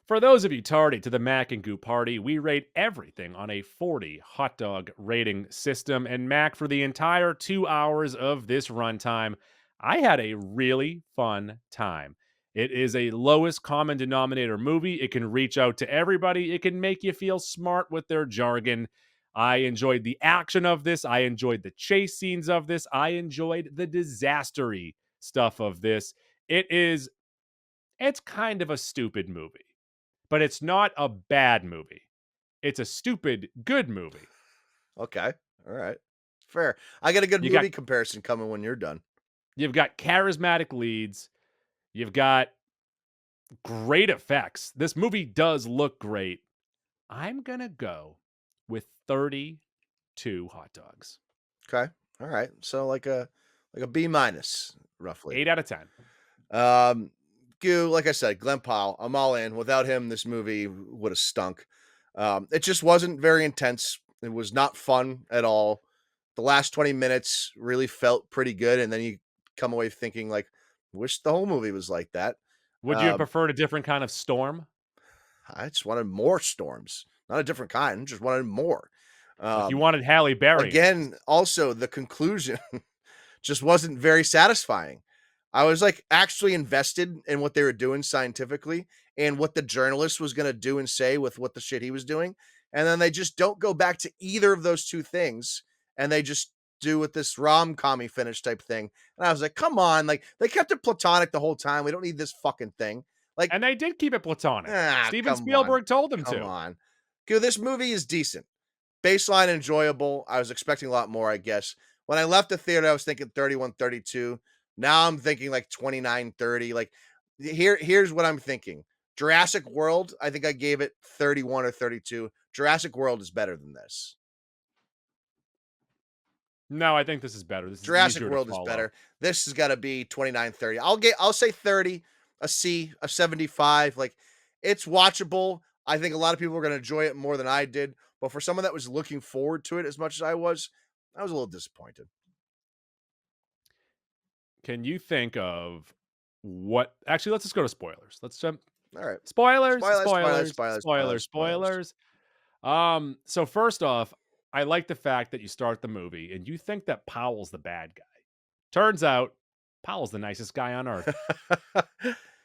[SPEAKER 1] For those of you tardy to the Mac and Goo party, we rate everything on a 40 hot dog rating system. And Mac, for the entire 2 hours of this runtime, I had a really fun time. It is a lowest common denominator movie. It can reach out to everybody. It can make you feel smart with their jargon. I enjoyed the action of this. I enjoyed the chase scenes of this. I enjoyed the disastery stuff of this. It's kind of a stupid movie, but it's not a bad movie. It's a stupid, good movie.
[SPEAKER 2] Okay. All right. Fair. I got a good movie comparison coming when you're done.
[SPEAKER 1] You've got charismatic leads. You've got great effects. This movie does look great. I'm going to go with 32 hot dogs.
[SPEAKER 2] Okay. All right. So like a B minus, roughly.
[SPEAKER 1] 8 out of 10.
[SPEAKER 2] Goo, like I said, Glen Powell, I'm all in. Without him, this movie would have stunk. It just wasn't very intense. It was not fun at all. The last 20 minutes really felt pretty good, and then you come away thinking like, wish the whole movie was like that.
[SPEAKER 1] Would you have preferred a different kind of storm?
[SPEAKER 2] I just wanted more storms, not a different kind. Just wanted more.
[SPEAKER 1] Like you wanted Halle Berry.
[SPEAKER 2] Again, also the conclusion just wasn't very satisfying. I was like actually invested in what they were doing scientifically and what the journalist was going to do and say with what the shit he was doing. And then they just don't go back to either of those two things. And they just do with this rom-com-y finish type thing. And I was like, come on. Like they kept it platonic the whole time. We don't need this fucking thing. Like,
[SPEAKER 1] and they did keep it platonic. Steven
[SPEAKER 2] come
[SPEAKER 1] Spielberg told them to.
[SPEAKER 2] Come on. This movie is decent. Baseline enjoyable. I was expecting a lot more, I guess. When I left the theater, I was thinking 31, 32. Now I'm thinking like 29, 30. Like here's what I'm thinking. Jurassic World, I think I gave it 31 or 32. Jurassic World is better than this.
[SPEAKER 1] No, I think this is better. This is
[SPEAKER 2] Jurassic
[SPEAKER 1] easier to
[SPEAKER 2] World is
[SPEAKER 1] follow.
[SPEAKER 2] better. This has got to be 29, 30. I'll say 30, a C, a 75. Like, it's watchable. I think a lot of people are going to enjoy it more than I did. But for someone that was looking forward to it as much as I was a little disappointed.
[SPEAKER 1] Can you think of what? Actually, let's just go to spoilers. Let's jump.
[SPEAKER 2] All right.
[SPEAKER 1] Spoilers,
[SPEAKER 2] Spoilers, spoilers,
[SPEAKER 1] spoilers,
[SPEAKER 2] spoilers, spoilers,
[SPEAKER 1] spoilers,
[SPEAKER 2] spoilers.
[SPEAKER 1] spoilers. So first off, I like the fact that you start the movie and you think that Powell's the bad guy. Turns out, Powell's the nicest guy on earth.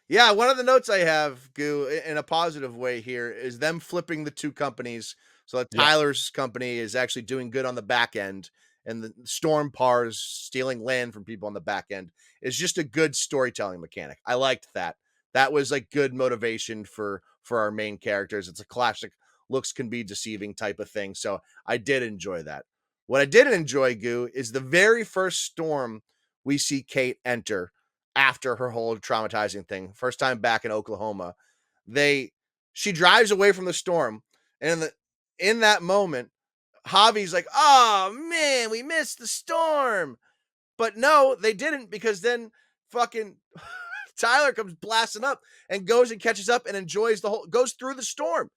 [SPEAKER 2] Yeah, one of the notes I have, Goo, in a positive way here, is them flipping the two companies. So that
[SPEAKER 1] Yeah.
[SPEAKER 2] Tyler's company is actually doing good on the back end, and the Storm Pars stealing land from people on the back end is just a good storytelling mechanic. I liked that. That was like good motivation for our main characters. It's a classic looks can be deceiving type of thing. So I did enjoy that. What I didn't enjoy, Goo, is the very first storm we see Kate enter after her whole traumatizing thing. First time back in Oklahoma. She drives away from the storm, and in that moment, Javi's like, "Oh man, we missed the storm." But no, they didn't, because then fucking Tyler comes blasting up and goes and catches up and enjoys goes through the storm.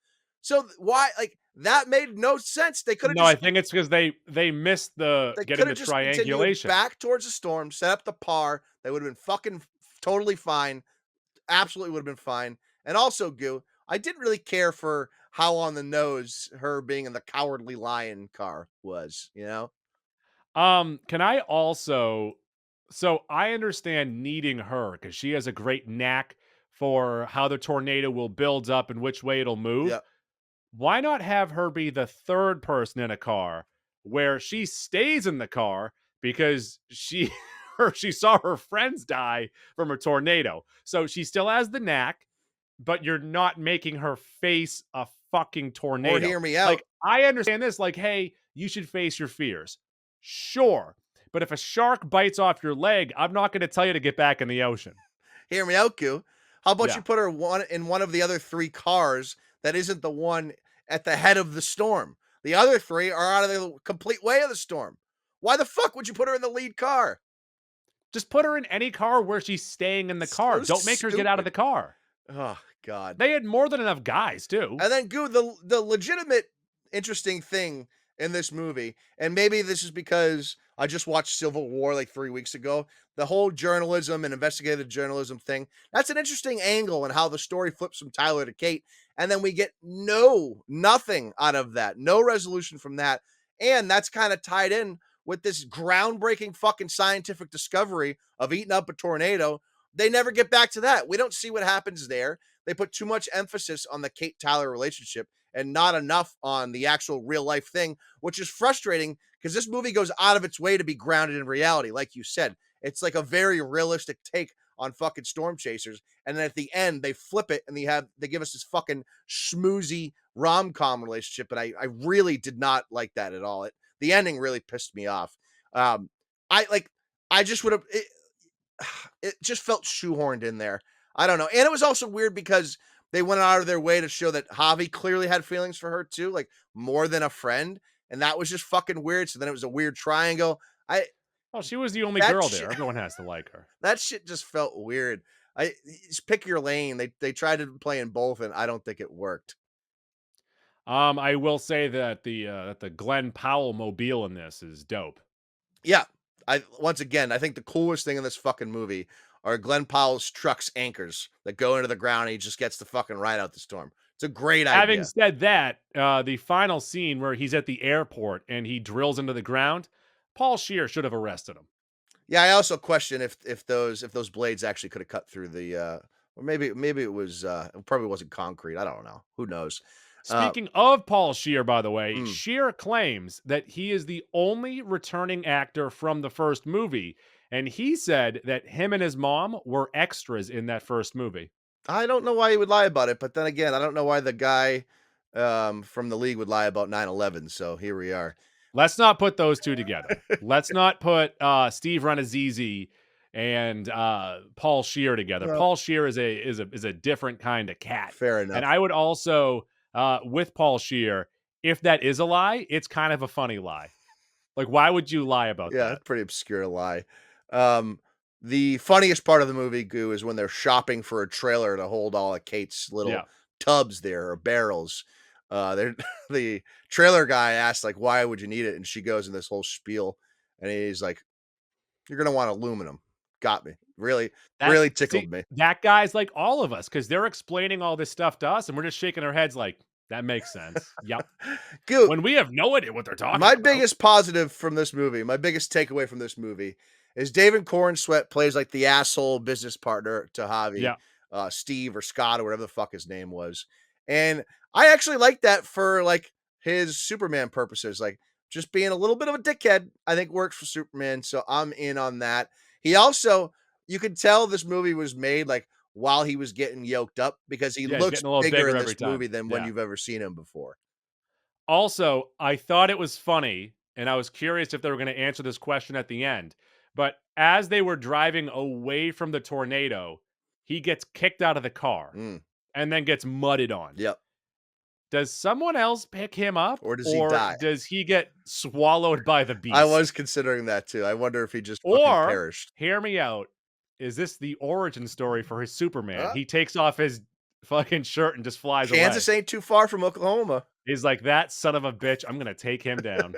[SPEAKER 2] So why, like, that made no sense. They could have
[SPEAKER 1] No, I
[SPEAKER 2] just
[SPEAKER 1] think it's because they missed the
[SPEAKER 2] they
[SPEAKER 1] getting
[SPEAKER 2] could
[SPEAKER 1] the
[SPEAKER 2] have just continued
[SPEAKER 1] triangulation.
[SPEAKER 2] back towards the storm, set up the par. They would have been fucking totally fine. Absolutely would have been fine. And also, Goo, I didn't really care for how on the nose her being in the Cowardly Lion car was, you know?
[SPEAKER 1] Can I also so I understand needing her because she has a great knack for how the tornado will build up and which way it'll move.
[SPEAKER 2] Yeah.
[SPEAKER 1] Why not have her be the third person in a car where she stays in the car because she she saw her friends die from a tornado. So she still has the knack, but you're not making her face a fucking
[SPEAKER 2] Or
[SPEAKER 1] tornado.
[SPEAKER 2] hear me out.
[SPEAKER 1] Like, I understand this, like, hey, you should face your fears. Sure. But if a shark bites off your leg, I'm not going to tell you to get back in the ocean.
[SPEAKER 2] Hear me out, Goo. How about
[SPEAKER 1] Yeah.
[SPEAKER 2] you put her in one of the other three cars that isn't the one at the head of the storm? The other three are out of the complete way of the storm. Why the fuck would you put her in the lead car?
[SPEAKER 1] Just put her in any car where she's staying in the car.
[SPEAKER 2] So
[SPEAKER 1] Don't make her get out of the car.
[SPEAKER 2] Oh, God.
[SPEAKER 1] They had more than enough guys, too.
[SPEAKER 2] And then, Goo, the legitimate interesting thing in this movie, and maybe this is because I just watched Civil War like 3 weeks ago, the whole journalism and investigative journalism thing, that's an interesting angle and how the story flips from Tyler to Kate. And then we get nothing out of that, no resolution from that. And that's kind of tied in with this groundbreaking fucking scientific discovery of eating up a tornado. They never get back to that. We don't see what happens there. They put too much emphasis on the Kate Tyler relationship and not enough on the actual real life thing, which is frustrating because this movie goes out of its way to be grounded in reality. Like you said, it's like a very realistic take on fucking storm chasers. And then at the end, they flip it and they give us this fucking schmoozy rom-com relationship. And I really did not like that at all. The ending really pissed me off. I just would have, it just felt shoehorned in there. I don't know. And it was also weird because they went out of their way to show that Javi clearly had feelings for her too, like more than a friend. And that was just fucking weird. So then it was a weird triangle.
[SPEAKER 1] Well, she was the only
[SPEAKER 2] That
[SPEAKER 1] girl
[SPEAKER 2] shit-
[SPEAKER 1] there. Everyone has to like her.
[SPEAKER 2] That shit just felt weird. Just pick your lane. They tried to play in both, and I don't think it worked.
[SPEAKER 1] I will say that the Glen Powell mobile in this is dope.
[SPEAKER 2] Yeah. Once again, I think the coolest thing in this fucking movie are Glen Powell's truck's anchors that go into the ground and he just gets to fucking ride out the storm. It's a great idea.
[SPEAKER 1] Having said that, the final scene where he's at the airport and he drills into the ground, Paul Scheer should have arrested him.
[SPEAKER 2] Yeah, I also question if those blades actually could have cut through the or maybe it was it probably wasn't concrete. I don't know. Who knows?
[SPEAKER 1] Speaking of Paul Scheer, by the way,
[SPEAKER 2] Hmm.
[SPEAKER 1] Scheer claims that he is the only returning actor from the first movie, and he said that him and his mom were extras in that first movie.
[SPEAKER 2] I don't know why he would lie about it, but then again, I don't know why the guy from the league would lie about 9/11. So here we are.
[SPEAKER 1] Let's not put those two together. Let's not put Steve Renazizi and Paul Scheer together.
[SPEAKER 2] Well,
[SPEAKER 1] Paul Scheer is a different kind of cat.
[SPEAKER 2] fair
[SPEAKER 1] And
[SPEAKER 2] enough.
[SPEAKER 1] I would also with Paul Scheer, if that is a lie, it's kind of a funny lie. Like, why would you lie about
[SPEAKER 2] Yeah,
[SPEAKER 1] that?
[SPEAKER 2] pretty obscure lie. Um, the funniest part of the movie, Goo, is when they're shopping for a trailer to hold all of Kate's little
[SPEAKER 1] Yeah.
[SPEAKER 2] tubs there or barrels. They're the trailer guy asks, like, why would you need it? And she goes in this whole spiel, and he's like, you're gonna want aluminum. Got me. Really,
[SPEAKER 1] That
[SPEAKER 2] really
[SPEAKER 1] see,
[SPEAKER 2] tickled me.
[SPEAKER 1] that guy's like all of us because they're explaining all this stuff to us, and we're just shaking our heads like, that makes sense. Yep.
[SPEAKER 2] Goo,
[SPEAKER 1] When we have no idea what they're talking
[SPEAKER 2] my
[SPEAKER 1] about.
[SPEAKER 2] biggest positive from this movie, my biggest takeaway from this movie is David Corn Sweat plays like the asshole business partner to Javi,
[SPEAKER 1] Yeah.
[SPEAKER 2] Steve or Scott or whatever the fuck his name was. And I actually like that for like his Superman purposes. Like just being a little bit of a dickhead, I think works for Superman. So I'm in on that. He also, you could tell this movie was made like while he was getting yoked up because he
[SPEAKER 1] Yeah, he's
[SPEAKER 2] looks
[SPEAKER 1] getting a little
[SPEAKER 2] bigger
[SPEAKER 1] bigger
[SPEAKER 2] in
[SPEAKER 1] every
[SPEAKER 2] this
[SPEAKER 1] time.
[SPEAKER 2] movie than when
[SPEAKER 1] Yeah.
[SPEAKER 2] you've ever seen him before.
[SPEAKER 1] Also, I thought it was funny, and I was curious if they were going to answer this question at the end. But as they were driving away from the tornado, he gets kicked out of the car
[SPEAKER 2] Mm,
[SPEAKER 1] and then gets mudded on.
[SPEAKER 2] yep.
[SPEAKER 1] Does someone else pick him up,
[SPEAKER 2] Or does he
[SPEAKER 1] or
[SPEAKER 2] die?
[SPEAKER 1] does he get swallowed by the
[SPEAKER 2] I
[SPEAKER 1] beast?
[SPEAKER 2] was considering that too. I wonder if he just fucking
[SPEAKER 1] Or,
[SPEAKER 2] perished.
[SPEAKER 1] hear me out, is this the origin story for his Superman?
[SPEAKER 2] Uh,
[SPEAKER 1] He takes off his fucking shirt and just flies
[SPEAKER 2] Kansas
[SPEAKER 1] away.
[SPEAKER 2] ain't too far from Oklahoma.
[SPEAKER 1] He's like, that son of a bitch, I'm going to take him down.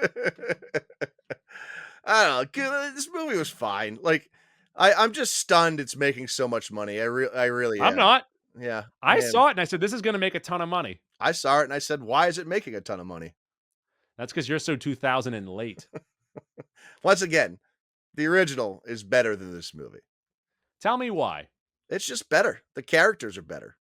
[SPEAKER 2] I don't know. This movie was fine. Like, I'm just stunned it's making so much money. I really
[SPEAKER 1] I'm
[SPEAKER 2] am.
[SPEAKER 1] not.
[SPEAKER 2] Yeah,
[SPEAKER 1] I
[SPEAKER 2] am.
[SPEAKER 1] saw it and I said, this is going to make a ton of money.
[SPEAKER 2] I saw it and I said, why is it making a ton of money?
[SPEAKER 1] That's because you're so 2000 and late.
[SPEAKER 2] Once again, the original is better than this movie.
[SPEAKER 1] Tell me why.
[SPEAKER 2] It's just better. The characters are better.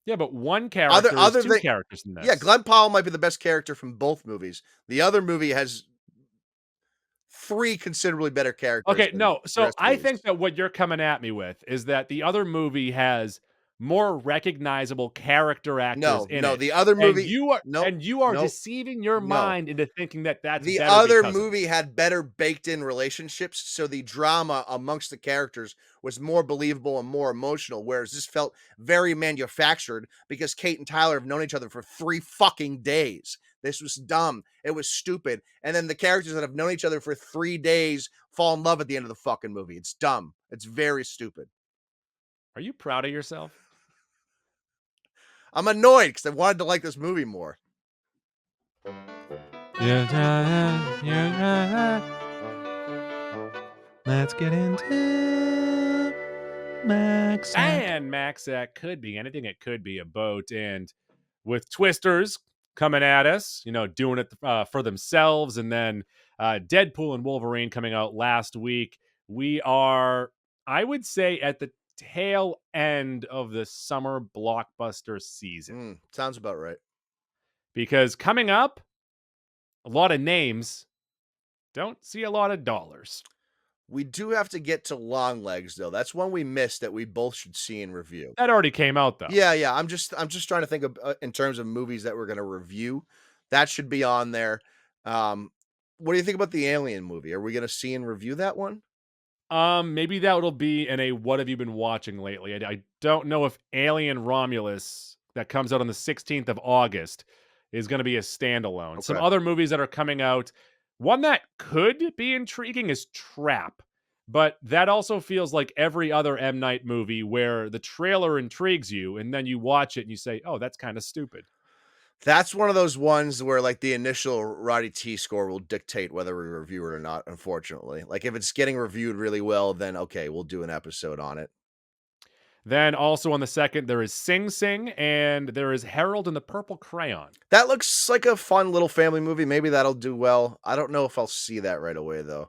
[SPEAKER 1] Yeah, but one character
[SPEAKER 2] Other
[SPEAKER 1] is two
[SPEAKER 2] than
[SPEAKER 1] characters in this.
[SPEAKER 2] yeah, Glen Powell might be the best character from both movies. The other movie has 3 considerably better characters
[SPEAKER 1] Okay,
[SPEAKER 2] than
[SPEAKER 1] no.
[SPEAKER 2] the
[SPEAKER 1] So
[SPEAKER 2] rest of
[SPEAKER 1] I
[SPEAKER 2] these.
[SPEAKER 1] think that what you're coming at me with is that the other movie has more recognizable character actors
[SPEAKER 2] No,
[SPEAKER 1] in
[SPEAKER 2] no,
[SPEAKER 1] it.
[SPEAKER 2] the other
[SPEAKER 1] And
[SPEAKER 2] movie
[SPEAKER 1] you are
[SPEAKER 2] nope,
[SPEAKER 1] and you are
[SPEAKER 2] nope,
[SPEAKER 1] deceiving your
[SPEAKER 2] no.
[SPEAKER 1] mind into thinking that that's
[SPEAKER 2] The
[SPEAKER 1] better
[SPEAKER 2] other
[SPEAKER 1] because of it.
[SPEAKER 2] movie had better baked in relationships, so the drama amongst the characters was more believable and more emotional, whereas this felt very manufactured because Kate and Tyler have known each other for 3 fucking days. This was dumb. It was stupid. And then the characters that have known each other for 3 days fall in love at the end of the fucking movie. It's dumb. It's very stupid.
[SPEAKER 1] Are you proud of yourself?
[SPEAKER 2] I'm annoyed because I wanted to like this movie more.
[SPEAKER 4] Let's get into Max.
[SPEAKER 1] And Max, that could be anything. It could be a boat. And with Twisters coming at us, doing it for themselves, and then Deadpool and Wolverine coming out last week, we are, I would say, at the tail end of the summer blockbuster season.
[SPEAKER 2] Sounds about right.
[SPEAKER 1] Because coming up, a lot of names, don't see a lot of dollars.
[SPEAKER 2] We do have to get to Long Legs though. That's one we missed that we both should see and review.
[SPEAKER 1] That already came out, though.
[SPEAKER 2] Yeah. I'm just trying to think of in terms of movies that we're going to review. That should be on there. What do you think about the Alien movie? Are we going to see and review that one?
[SPEAKER 1] Maybe that'll be in a what have you been watching lately? I don't know if Alien Romulus that comes out on the 16th of August is going to be a standalone. Some
[SPEAKER 2] Okay.
[SPEAKER 1] other movies that are coming out. One that could be intriguing is Trap, but that also feels like every other M. Night movie where the trailer intrigues you and then you watch it and you say, oh, that's kind of stupid.
[SPEAKER 2] That's one of those ones where like the initial Roddy T score will dictate whether we review it or not, unfortunately. Like if it's getting reviewed really well, then okay, we'll do an episode on it.
[SPEAKER 1] Then also on the 2nd, there is Sing Sing and there is Harold and the Purple Crayon.
[SPEAKER 2] That looks like a fun little family movie. Maybe that'll do well. I don't know if I'll see that right away though.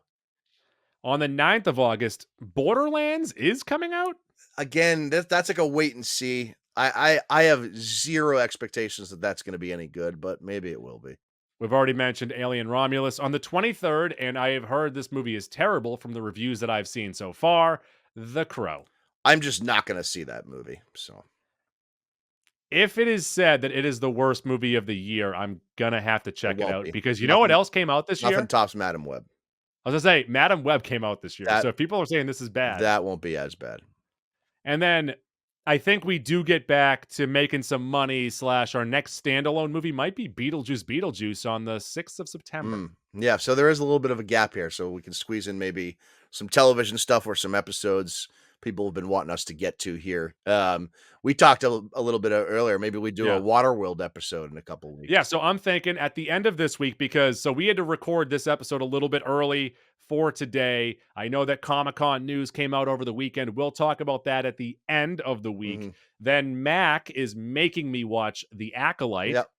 [SPEAKER 1] On the 9th of August, Borderlands is coming out.
[SPEAKER 2] Again, that's like a wait and see. I have zero expectations that that's going to be any good, but maybe it will be.
[SPEAKER 1] We've already mentioned Alien Romulus on the 23rd, and I have heard this movie is terrible from the reviews that I've seen so far. The Crow.
[SPEAKER 2] I'm just not going to see that movie. So
[SPEAKER 1] If it is said that it is the worst movie of the year, I'm gonna have to check it
[SPEAKER 2] won't
[SPEAKER 1] out
[SPEAKER 2] be.
[SPEAKER 1] because you know what
[SPEAKER 2] Nothing-
[SPEAKER 1] else came out this
[SPEAKER 2] Nothing
[SPEAKER 1] year?
[SPEAKER 2] tops Madam Web.
[SPEAKER 1] I was gonna say, Madam Web came out this year,
[SPEAKER 2] That-
[SPEAKER 1] so if people are saying this is bad,
[SPEAKER 2] That won't be as bad.
[SPEAKER 1] and then I think we do get back to making some money. / our next standalone movie might be Beetlejuice on the 6th of September.
[SPEAKER 2] Yeah, so there is a little bit of a gap here, so we can squeeze in maybe some television stuff or some episodes people have been wanting us to get to here. We talked a little bit earlier. Maybe we do a Waterworld episode in a couple of weeks.
[SPEAKER 1] Yeah, so I'm thinking at the end of this week, because we had to record this episode a little bit early for today. I know that Comic-Con news came out over the weekend. We'll talk about that at the end of the week. Then Mac is making me watch The Acolyte,
[SPEAKER 2] Yep.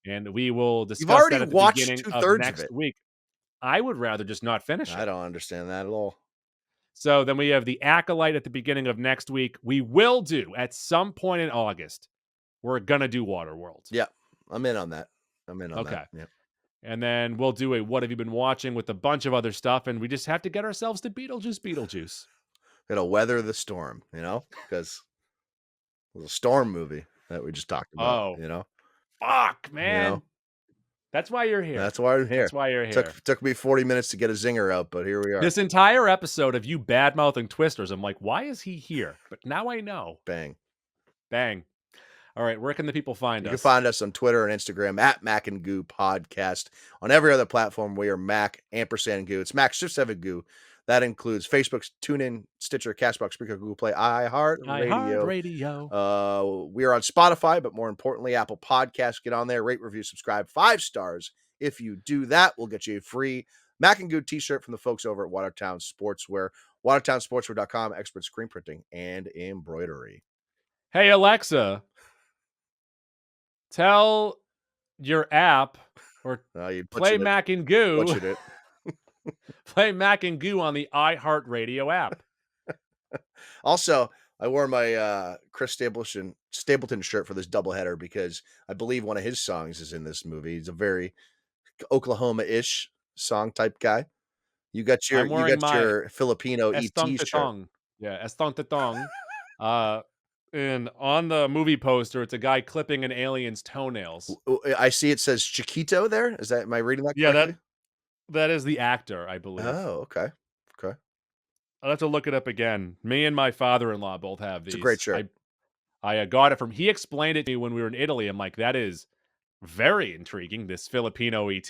[SPEAKER 1] and we will discuss
[SPEAKER 2] You've already
[SPEAKER 1] that at the
[SPEAKER 2] watched
[SPEAKER 1] beginning of
[SPEAKER 2] 2/3 of
[SPEAKER 1] next
[SPEAKER 2] it.
[SPEAKER 1] week. I would rather just not finish it.
[SPEAKER 2] I don't understand that at all.
[SPEAKER 1] So then we have The Acolyte at the beginning of next week. We will do, at some point in August, we're going to do Waterworld.
[SPEAKER 2] Yeah, I'm in on that. Okay.
[SPEAKER 1] Okay.
[SPEAKER 2] Yeah.
[SPEAKER 1] And then we'll do a What Have You Been Watching with a bunch of other stuff, and we just have to get ourselves to Beetlejuice.
[SPEAKER 2] It'll weather the storm, because it was a storm movie that we just talked about,
[SPEAKER 1] Fuck, man. That's why you're here.
[SPEAKER 2] That's why I'm here.
[SPEAKER 1] That's why you're here.
[SPEAKER 2] Took me 40 minutes to get a zinger out, but here we are.
[SPEAKER 1] This entire episode of you bad-mouthing Twisters, I'm like, why is he here? But now I know.
[SPEAKER 2] Bang.
[SPEAKER 1] All right, where can the people find us?
[SPEAKER 2] You can find us on Twitter and Instagram at Mac and Goo Podcast. On every other platform, we are Mac & Goo. It's Mac Shift 7 Goo. That includes Facebook, TuneIn, Stitcher, Castbox, Spreaker, Google Play, iHeartRadio. We are on Spotify, but more importantly, Apple Podcasts. Get on there, rate, review, subscribe, 5 stars. If you do that, we'll get you a free Mac and Goo t-shirt from the folks over at Watertown Sportswear. WatertownSportswear.com, expert screen printing and embroidery.
[SPEAKER 1] Hey, Alexa, tell your app or play Mac and Goo.
[SPEAKER 2] Butchered it.
[SPEAKER 1] Play Mac and Goo on the iHeartRadio app.
[SPEAKER 2] Also, I wore my Chris Stapleton shirt for this doubleheader because I believe one of his songs is in this movie. He's a very Oklahoma-ish song type guy. You got your Filipino ET shirt.
[SPEAKER 1] Yeah, Estong Tetong. And on the movie poster, it's a guy clipping an alien's toenails.
[SPEAKER 2] I see it says Chiquito there. Am I reading that correctly?
[SPEAKER 1] Yeah, that is the actor, I believe.
[SPEAKER 2] Oh, okay.
[SPEAKER 1] I'll have to look it up again. Me and my father-in-law both have these.
[SPEAKER 2] It's a great shirt.
[SPEAKER 1] I got it from, he explained it to me when we were in Italy. I'm like, that is very intriguing, this Filipino ET.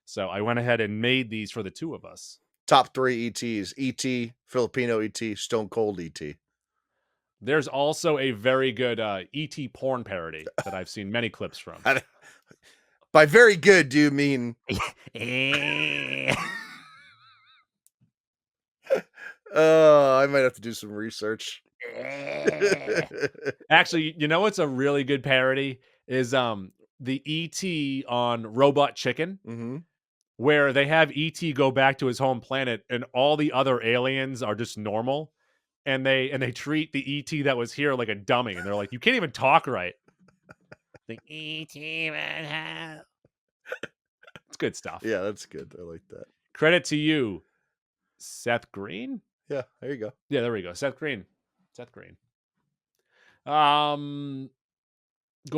[SPEAKER 1] So I went ahead and made these for the two of us.
[SPEAKER 2] Top 3 ETs. ET, Filipino ET, Stone Cold ET.
[SPEAKER 1] There's also a very good ET porn parody that I've seen many clips from.
[SPEAKER 2] By very good, do you mean... I might have to do some research.
[SPEAKER 1] Actually, you know what's a really good parody is the ET on Robot Chicken, where they have ET go back to his home planet and all the other aliens are just normal, and they treat the ET that was here like a dummy, and they're like, you can't even talk right. The ET man. It's good stuff.
[SPEAKER 2] Yeah, that's good. I like that.
[SPEAKER 1] Credit to you, Seth Green.
[SPEAKER 2] Yeah, there you go.
[SPEAKER 1] Yeah, there we go. Seth Green. Go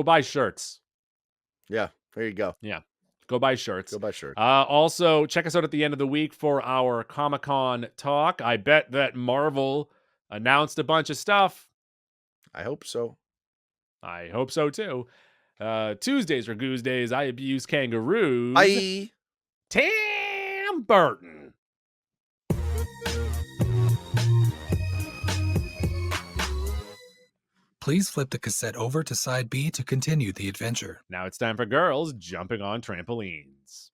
[SPEAKER 1] buy shirts.
[SPEAKER 2] Yeah, there you go.
[SPEAKER 1] Yeah, go buy shirts.
[SPEAKER 2] Also,
[SPEAKER 1] check us out at the end of the week for our Comic-Con talk. I bet that Marvel announced a bunch of stuff.
[SPEAKER 2] I hope so.
[SPEAKER 1] I hope so too. Tuesdays are Goose Days. I abuse kangaroos.
[SPEAKER 2] Bye.
[SPEAKER 1] Tim Burton.
[SPEAKER 5] Please flip the cassette over to side B to continue the adventure.
[SPEAKER 1] Now it's time for girls jumping on trampolines.